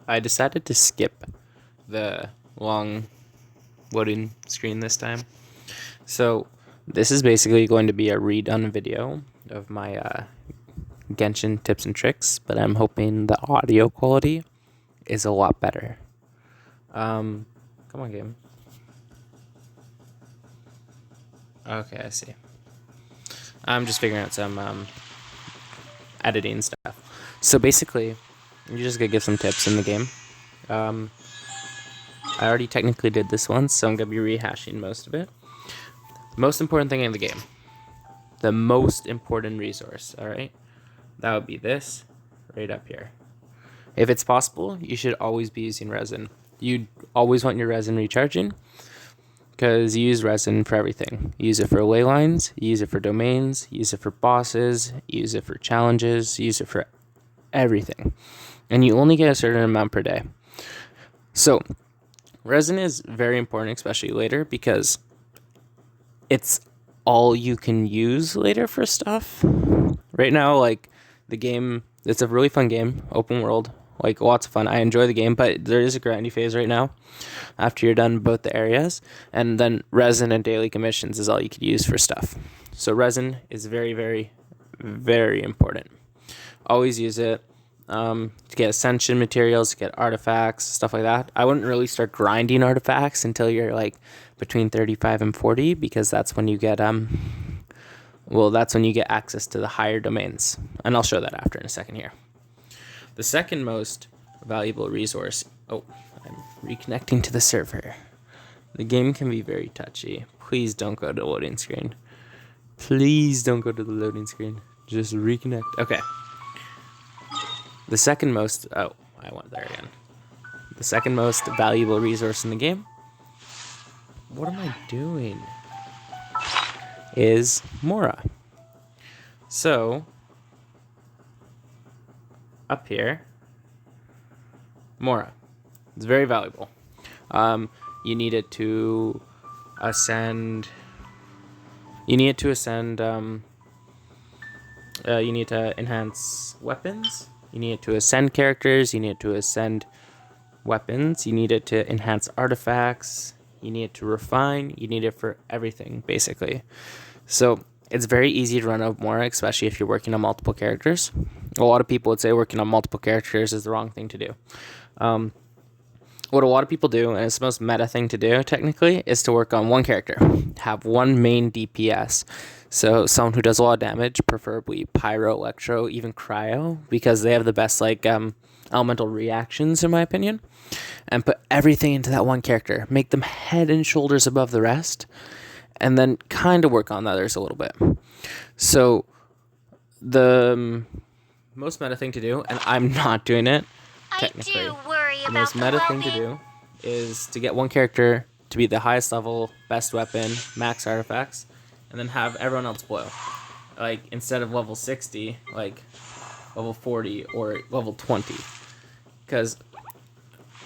I decided to skip the long loading screen this time. So this is basically going to be a redone video of my Genshin tips and tricks, but I'm hoping the audio quality is a lot better. Come on, game. Okay, I see. I'm just figuring out some editing stuff. So basically, you're just gonna give some tips in the game. I already technically did this once, so I'm gonna be rehashing most of it. Most important thing in the game. The most important resource, alright? That would be this right up here. If it's possible, you should always be using resin. You always want your resin recharging, because you use resin for everything. You use it for ley lines, you use it for domains, you use it for bosses, you use it for challenges, you use it for everything. And you only get a certain amount per day. So, resin is very important, especially later, because it's all you can use later for stuff. Right now, like, the game, it's a really fun game, open world, like, lots of fun. I enjoy the game, but there is a grindy phase right now after you're done both the areas, and then resin and daily commissions is all you could use for stuff. So resin is very, very, very important. Always use it to get ascension materials, to get artifacts, stuff like that. I wouldn't really start grinding artifacts until you're like between 35 and 40, because that's when you get that's when you get access to the higher domains, and I'll show that after in a second here. The second most valuable resource. Oh, I'm reconnecting to the server. The game can be very touchy. Please don't go to the loading screen. Please don't go to the loading screen. Just reconnect. Okay. The second most. Oh, I went there again. The second most valuable resource in the game. What am I doing? Is Mora. So, up here, Mora. It's very valuable. You need it to ascend. You need to enhance weapons. You need it to ascend characters. You need it to ascend weapons. You need it to enhance artifacts. You need it to refine. You need it for everything, basically. So it's very easy to run out of Mora, especially if you're working on multiple characters. A lot of people would say working on multiple characters is the wrong thing to do. What a lot of people do, and it's the most meta thing to do, technically, is to work on one character. Have one main DPS. So someone who does a lot of damage, preferably Pyro, Electro, even Cryo, because they have the best elemental reactions, in my opinion. And put everything into that one character. Make them head and shoulders above the rest. And then kind of work on the others a little bit. So the most meta thing to do, and I'm not doing it, technically. I do worry the about most meta thing to do is to get one character to be the highest level, best weapon, max artifacts, and then have everyone else below. Like, instead of level 60, like level 40 or level 20. Because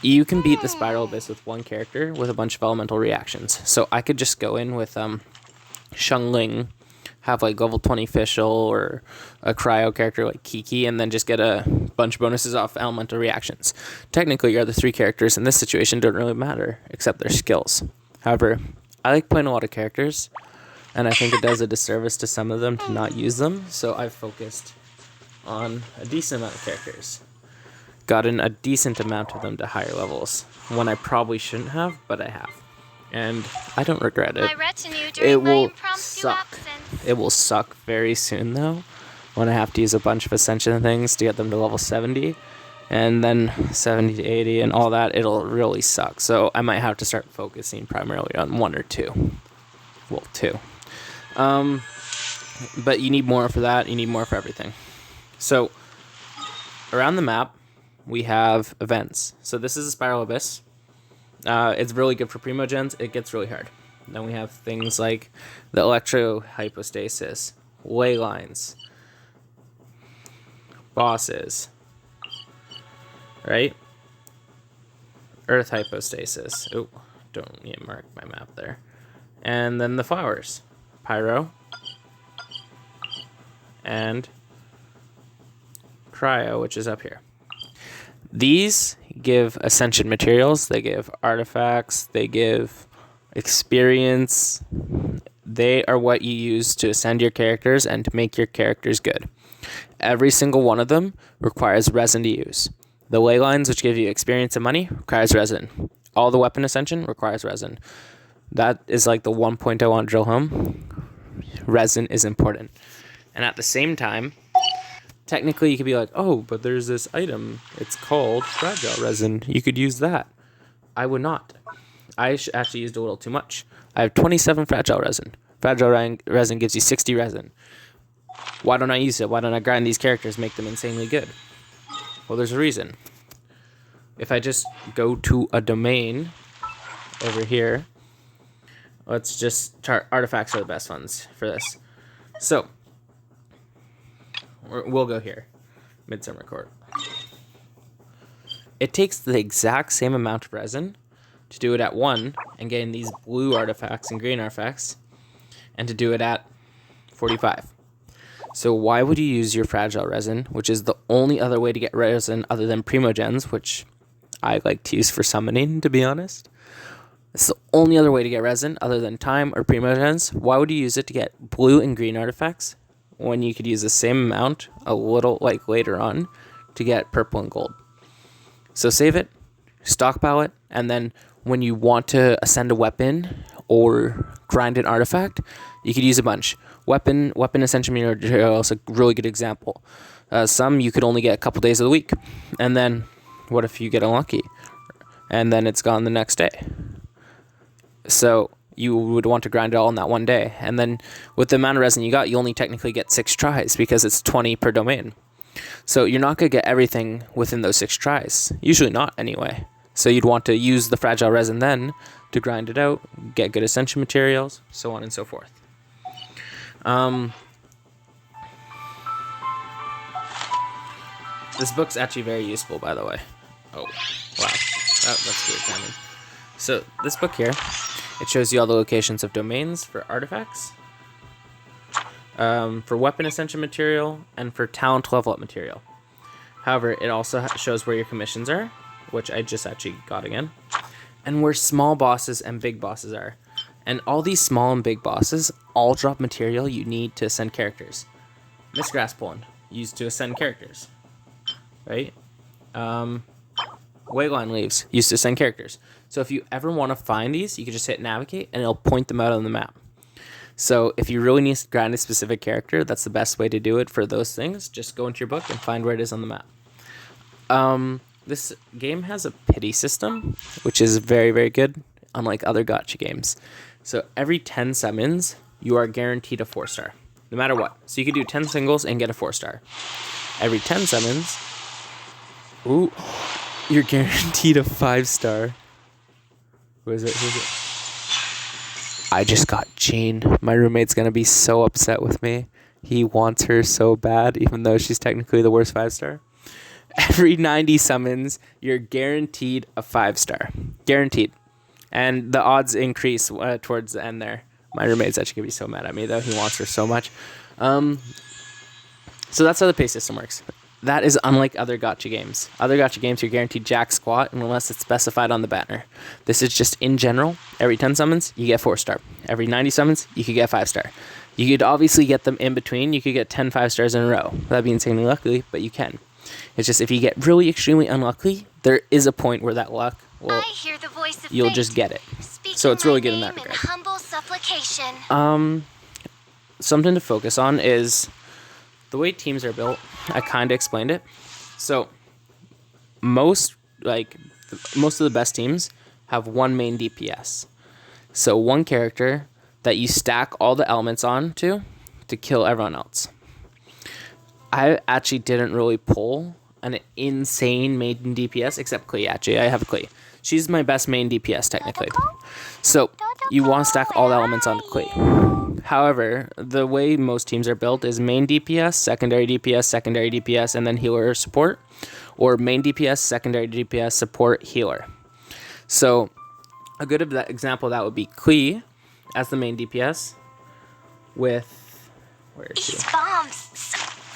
you can beat the Spiral Abyss with one character with a bunch of elemental reactions. So I could just go in with Shungling, have like level 20 Fischl or a Cryo character like Kiki, and then just get a bunch of bonuses off elemental reactions. Technically, your other three characters in this situation don't really matter, except their skills. However, I like playing a lot of characters, and I think it does a disservice to some of them to not use them, so I've focused on a decent amount of characters. Gotten a decent amount of them to higher levels, when I probably shouldn't have, but I have. And I don't regret it. my retinue during It my will impromptu suck. absence. It will suck very soon, though, when I have to use a bunch of Ascension things to get them to level 70, and then 70 to 80 and all that. It'll really suck. So I might have to start focusing primarily on one or two. Well, two. But you need more for that. You need more for everything. So around the map, we have events. So this is a Spiral Abyss. It's really good for Primogens. It gets really hard. Then we have things like the Electro Hypostasis, ley lines, bosses, right? Earth Hypostasis. Oh, don't need to mark my map there. And then the flowers, Pyro, and Cryo, which is up here. These give ascension materials, they give artifacts, they give experience. They are what you use to ascend your characters and to make your characters good. Every single one of them requires resin to use. The ley lines, which give you experience and money, requires resin. All the weapon ascension requires resin. That is like the one point I want to drill home. Resin is important. And at the same time, technically you could be like, oh, but there's this item. It's called fragile resin. You could use that. I would not. I actually used a little too much. I have 27 fragile resin. Fragile resin gives you 60 resin. Why don't I use it? Why don't I grind these characters, make them insanely good? Well, there's a reason. If I just go to a domain over here, let's just chart. Artifacts are the best ones for this. So, we'll go here. Midsummer Court. It takes the exact same amount of resin to do it at 1 and gain these blue artifacts and green artifacts, and to do it at 45. So why would you use your fragile resin, which is the only other way to get resin other than primogens, which I like to use for summoning, to be honest. It's the only other way to get resin other than time or primogens. Why would you use it to get blue and green artifacts when you could use the same amount a little like later on to get purple and gold? So save it, stockpile it, and then when you want to ascend a weapon or grind an artifact, you could use a bunch. Weapon ascension material is a really good example. Some you could only get a couple days of the week. And then what if you get unlucky? And then it's gone the next day. So you would want to grind it all in that one day. And then with the amount of resin you got, you only technically get 6 tries because it's 20 per domain. So you're not going to get everything within those 6 tries. Usually not, anyway. So you'd want to use the fragile resin then to grind it out, get good ascension materials, so on and so forth. This book's actually very useful, by the way. Oh, wow. That's weird timing. So this book here, it shows you all the locations of domains for artifacts, for weapon ascension material, and for talent level up material. However, it also shows where your commissions are, which I just actually got again, and where small bosses and big bosses are. And all these small and big bosses all drop material you need to ascend characters. Miss Grasspollen, used to ascend characters, right? Wayline Leaves, used to ascend characters. So if you ever want to find these, you can just hit navigate and it'll point them out on the map. So if you really need to grind a specific character, that's the best way to do it for those things. Just go into your book and find where it is on the map. This game has a pity system, which is very, very good, unlike other gacha games. So every 10 summons, you are guaranteed a 4-star, no matter what. So you can do 10 singles and get a 4-star. Every 10 summons, ooh, you're guaranteed a 5-star. Who is it? I just got Jean. My roommate's going to be so upset with me. He wants her so bad, even though she's technically the worst 5-star. Every 90 summons, you're guaranteed a 5-star. Guaranteed. And the odds increase towards the end there. My roommate's actually going to be so mad at me, though. He wants her so much. So that's how the pay system works. That is unlike other gacha games. Other gacha games, you're guaranteed jack squat unless it's specified on the banner. This is just in general. Every 10 summons, you get 4-star. Every 90 summons, you could get 5-star. You could obviously get them in between. You could get 10 5-stars in a row. That'd be insanely lucky, but you can. It's just if you get really extremely unlucky, there is a point where that luck will, you'll just get it. So it's really good in that regard. Something to focus on is the way teams are built. I kind of explained it. So most of the best teams have one main DPS. So one character that you stack all the elements on to kill everyone else. I actually didn't really pull an insane main DPS except Klee. Actually, I have Klee. She's my best main DPS technically. So you want to stack all the elements onto Klee. However, the way most teams are built is main DPS, secondary DPS, and then healer or support, or main DPS, secondary DPS, support, healer. So a good example of that would be Klee as the main DPS with, where is she?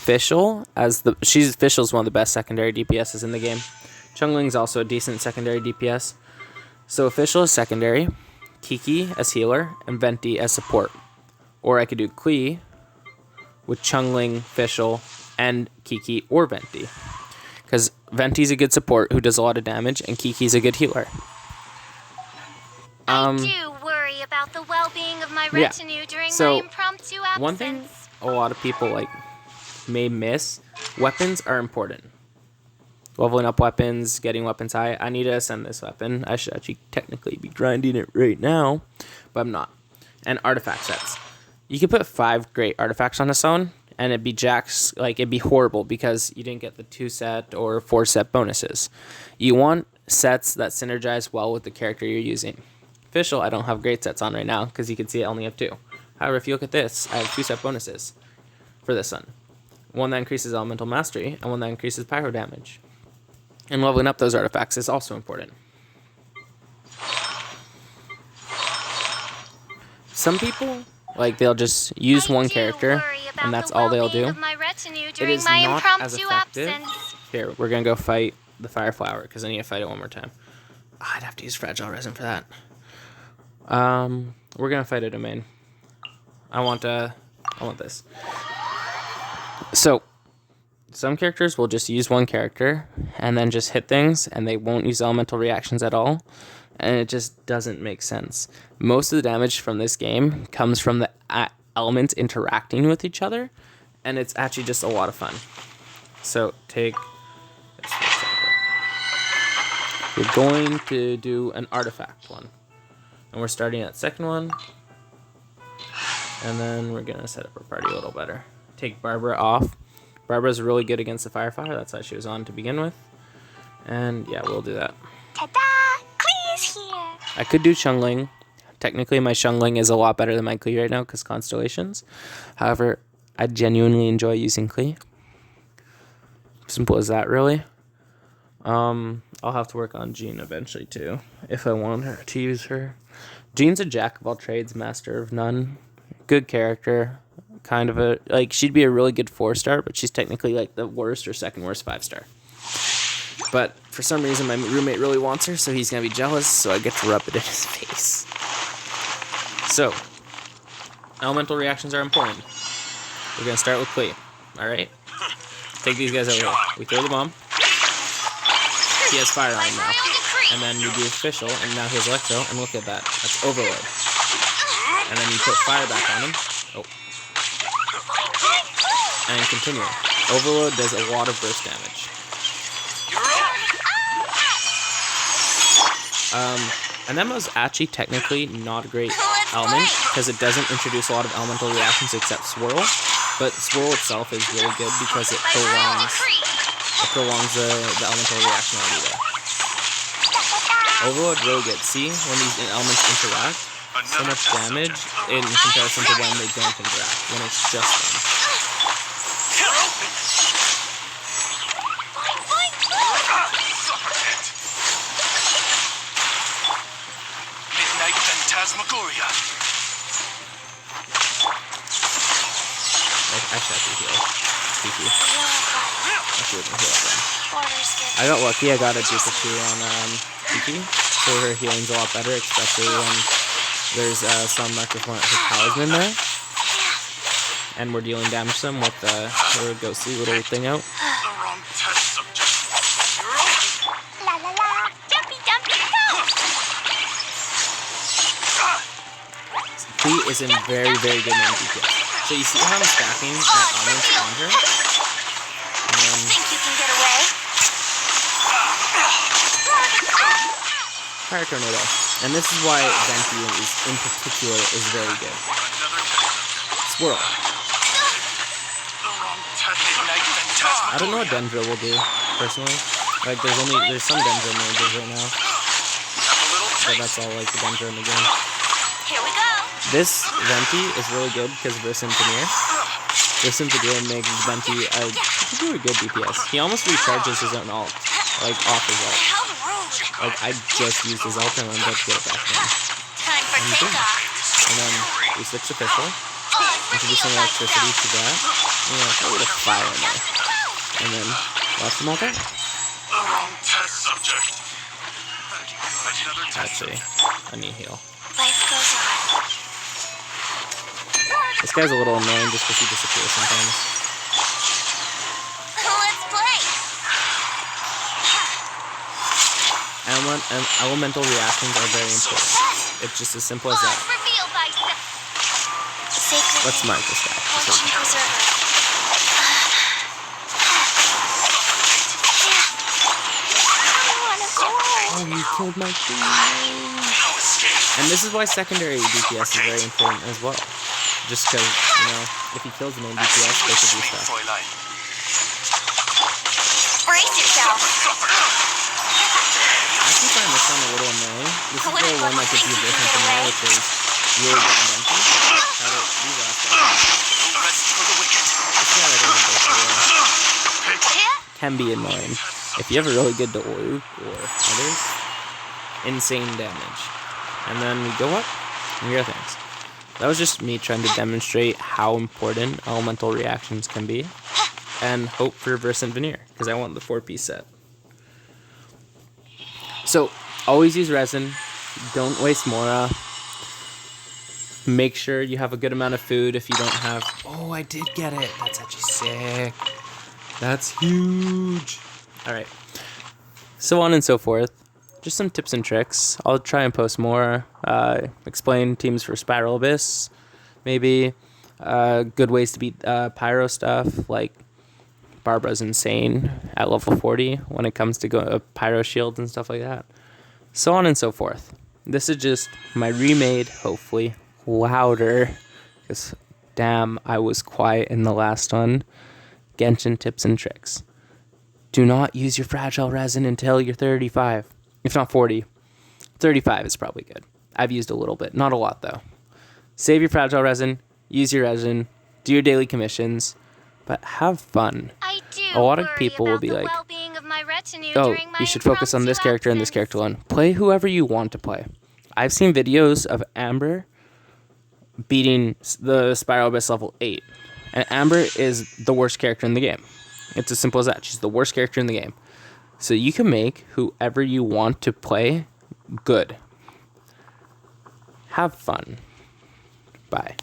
Fischl as Fischl is one of the best secondary DPSs in the game. Chungling's also a decent secondary DPS. So Official is secondary, Kiki as healer, and Venti as support. Or I could do Klee with Chungling, Official, and Kiki or Venti. Because Venti's a good support who does a lot of damage, and Kiki's a good healer. I do worry about the well-being of my retinue during my impromptu absence. One thing a lot of people may miss, weapons are important. Leveling up weapons, getting weapons high. I need to ascend this weapon. I should actually technically be grinding it right now, but I'm not. And artifact sets. You could put 5 great artifacts on its own, and it'd be it'd be horrible because you didn't get the 2-set or 4-set bonuses. You want sets that synergize well with the character you're using. Official, I don't have great sets on right now because you can see I only have 2. However, if you look at this, I have 2-set bonuses for this one. One that increases elemental mastery and one that increases pyro damage. And leveling up those artifacts is also important. Some people, they'll just use one character, and that's all they'll do. It is not as effective. Here, we're going to go fight the Fire Flower, because I need to fight it one more time. I'd have to use Fragile Resin for that. We're going to fight a domain. I want this. So, some characters will just use one character and then just hit things, and they won't use elemental reactions at all, and it just doesn't make sense. Most of the damage from this game comes from the elements interacting with each other, and it's actually just a lot of fun. So take this for example. We're going to do an artifact one, and we're starting at second one, and then we're going to set up our party a little better. Take Barbara off. Barbara's really good against the Firefire. That's why she was on to begin with. And yeah, we'll do that. Ta-da! Klee's here! I could do Chungling. Technically, my Chungling is a lot better than my Klee right now because Constellations. However, I genuinely enjoy using Klee. Simple as that, really. I'll have to work on Jean eventually, too, if I want her to use her. Jean's a jack of all trades, master of none. Good character. Kind of she'd be a really good 4-star, but she's technically the worst or second worst 5-star. But for some reason, my roommate really wants her, so he's gonna be jealous, so I get to rub it in his face. So, elemental reactions are important. We're gonna start with Klee. Alright? Take these guys over here. We throw the bomb. He has fire on him now. And then we do Official, and now he has Electro, and look at that. That's Overload. And then you put fire back on him. Oh. And continue. Overload does a lot of burst damage. Anemo's actually technically not a great element because it doesn't introduce a lot of elemental reactions except Swirl, but Swirl itself is really good because it prolongs the elemental reaction already there. Overload really good. See, when these elements interact, so much damage in comparison to when they don't interact, when it's just them. Phantasmagoria. I should actually heal. Kiki. Actually, we can heal them. I got lucky. I got a duper 2 on Kiki, so her healing's a lot better, especially when there's some microphone at her talisman there. And we're dealing damage to them with her ghostly little thing out. The wrong test subject. La la la! Dumpy dumpy go! Klee is in very, very good main DPS. So you see how I'm stacking my elements on her? And then Think you can get away? Fire Tornado. And this is why Venti in particular is very good. Swirl. I don't know what Dendro will do, personally. There's some Dendro mages right now. But that's all the Dendro in the game. Here we go! This Venti is really good because of this Engineer. This Engineer makes Venti a particularly good DPS. He almost recharges his own ult, off his ult. How rude! I just used his ult and I'm about to get it back to him. Time for takeoff! And then we switch to Official, introducing electricity to that. And a little fire in there. And then lost them all there. The wrong test subject. Actually, I need heal. Life goes on. This guy's a little annoying just because he disappears sometimes. Let's play. Elemental reactions are very important. It's just as simple as that. Reveal thyself. Sacred. Let's mark this guy. Watching preserver. Oh, you killed my queen. No escape. And this is why secondary DPS is very important as well. Just because, you know, if he kills the main DPS, they could do stuff. Fräulein. Brace yourself. I actually find this one a little annoying. This is the one that gives you this information, which is really good invention. How to use that stuff. No rest for the wicked. This guy that doesn't go for real can be annoying. If you have a really good Doru or others, insane damage. And then we go up, and here are things. That was just me trying to demonstrate how important elemental reactions can be, and hope for Versant Veneer, because I want the 4-piece set. So, always use resin, don't waste Mora, make sure you have a good amount of food if you don't have... Oh, I did get it! That's actually sick! That's huge! Alright, so on and so forth. Just some tips and tricks. I'll try and post more. Explain teams for Spiral Abyss. Maybe good ways to beat Pyro stuff. Like Barbara's insane at level 40 when it comes to Pyro shields and stuff like that. So on and so forth. This is just my remade, hopefully, louder. Because damn, I was quiet in the last one. Genshin tips and tricks. Do not use your fragile resin until you're 35. If not 40, 35 is probably good. I've used a little bit, not a lot though. Save your fragile resin, use your resin, do your daily commissions, but have fun. I do A lot of worry people will about be the like, well-being of my retinue oh, during my you should focus on this impromptu character and this absence. character alone. Play whoever you want to play. I've seen videos of Amber beating the Spiral Abyss level 8. And Amber is the worst character in the game. It's as simple as that. She's the worst character in the game. So you can make whoever you want to play good. Have fun. Bye.